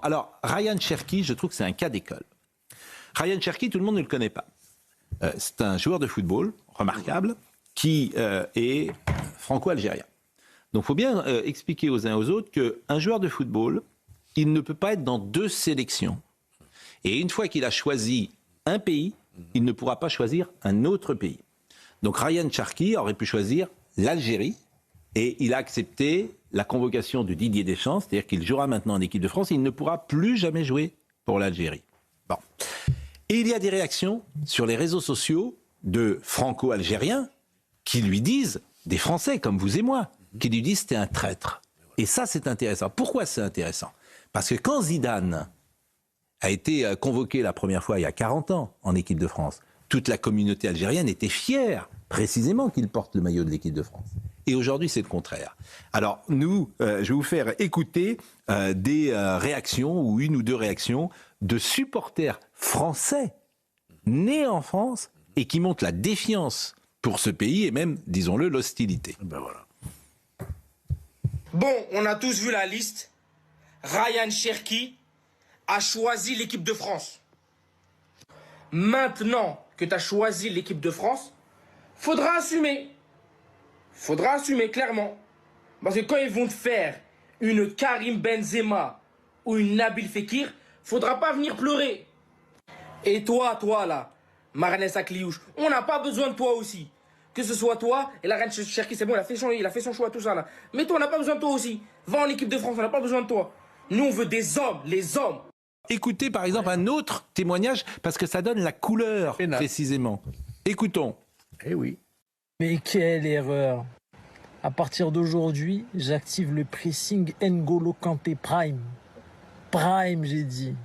Alors, Ryan Cherki, je trouve que c'est un cas d'école. Ryan Cherki, tout le monde ne le connaît pas. C'est un joueur de football remarquable qui est franco-algérien. Donc, il faut bien expliquer aux uns et aux autres qu'un joueur de football, il ne peut pas être dans deux sélections. Et une fois qu'il a choisi un pays, il ne pourra pas choisir un autre pays. Donc, Ryan Cherki aurait pu choisir l'Algérie et il a accepté la convocation de Didier Deschamps, c'est-à-dire qu'il jouera maintenant en équipe de France, il ne pourra plus jamais jouer pour l'Algérie. Bon. Et il y a des réactions sur les réseaux sociaux de franco-algériens qui lui disent, des Français comme vous et moi, qui lui disent que c'est un traître. Et ça, c'est intéressant. Pourquoi c'est intéressant ? Parce que quand Zidane a été convoqué la première fois il y a 40 ans en équipe de France, toute la communauté algérienne était fière, précisément, qu'il porte le maillot de l'équipe de France. Et aujourd'hui, c'est le contraire. Alors, nous, je vais vous faire écouter des réactions, ou une ou deux réactions, de supporters français nés en France et qui montrent la défiance pour ce pays et même, disons-le, l'hostilité. Ben voilà. Bon, on a tous vu la liste. Ryan Cherki a choisi l'équipe de France. Maintenant que tu as choisi l'équipe de France, faudra assumer. Faudra assumer, clairement. Parce que quand ils vont te faire une Karim Benzema ou une Nabil Fekir, faudra pas venir pleurer. Et toi là, Maranès Akliouche, on n'a pas besoin de toi aussi. Que ce soit toi et la reine Cherki, c'est bon, il a fait son choix, tout ça là. Mais toi, on n'a pas besoin de toi aussi. Va en équipe de France, on n'a pas besoin de toi. Nous, on veut des hommes, les hommes. Écoutez par exemple un autre témoignage, parce que ça donne la couleur précisément. Écoutons. Eh oui. Mais quelle erreur! À partir d'aujourd'hui, j'active le pressing N'Golo Kanté Prime. Prime, j'ai dit.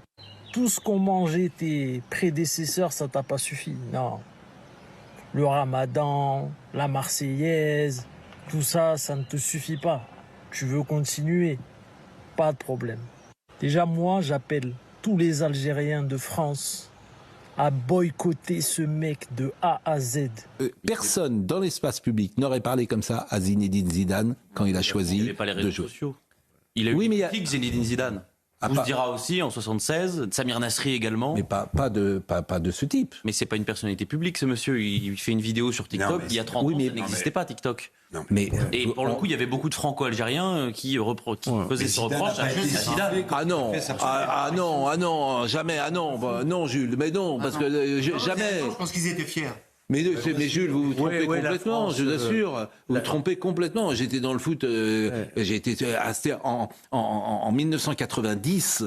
Tout ce qu'ont mangé tes prédécesseurs, ça t'a pas suffi. Non. Le Ramadan, la Marseillaise, tout ça, ça ne te suffit pas. Tu veux continuer? Pas de problème. Déjà, moi, j'appelle tous les Algériens de France à boycotter ce mec de A à Z. Personne dans l'espace public n'aurait parlé comme ça à Zinedine Zidane quand il a choisi Il n'y avait pas les réseaux de jouer. sociaux. Il a eu des clics, Zinedine Zidane. On se dira aussi en 76, Samir Nasri également. Mais pas de ce type. Mais c'est pas une personnalité publique, ce monsieur. Il fait une vidéo sur TikTok. Il y a 30 ans, ça n'existait pas TikTok. Et pour le coup, il y y avait beaucoup de Franco-Algériens qui faisaient ce reproche à Zidane. Ah non, jamais, non Jules, mais non, parce que jamais. Je pense qu'ils étaient fiers. Mais Jules, vous vous trompez complètement, je vous assure. Vous vous trompez complètement. J'étais dans le foot, j'ai été en 1990.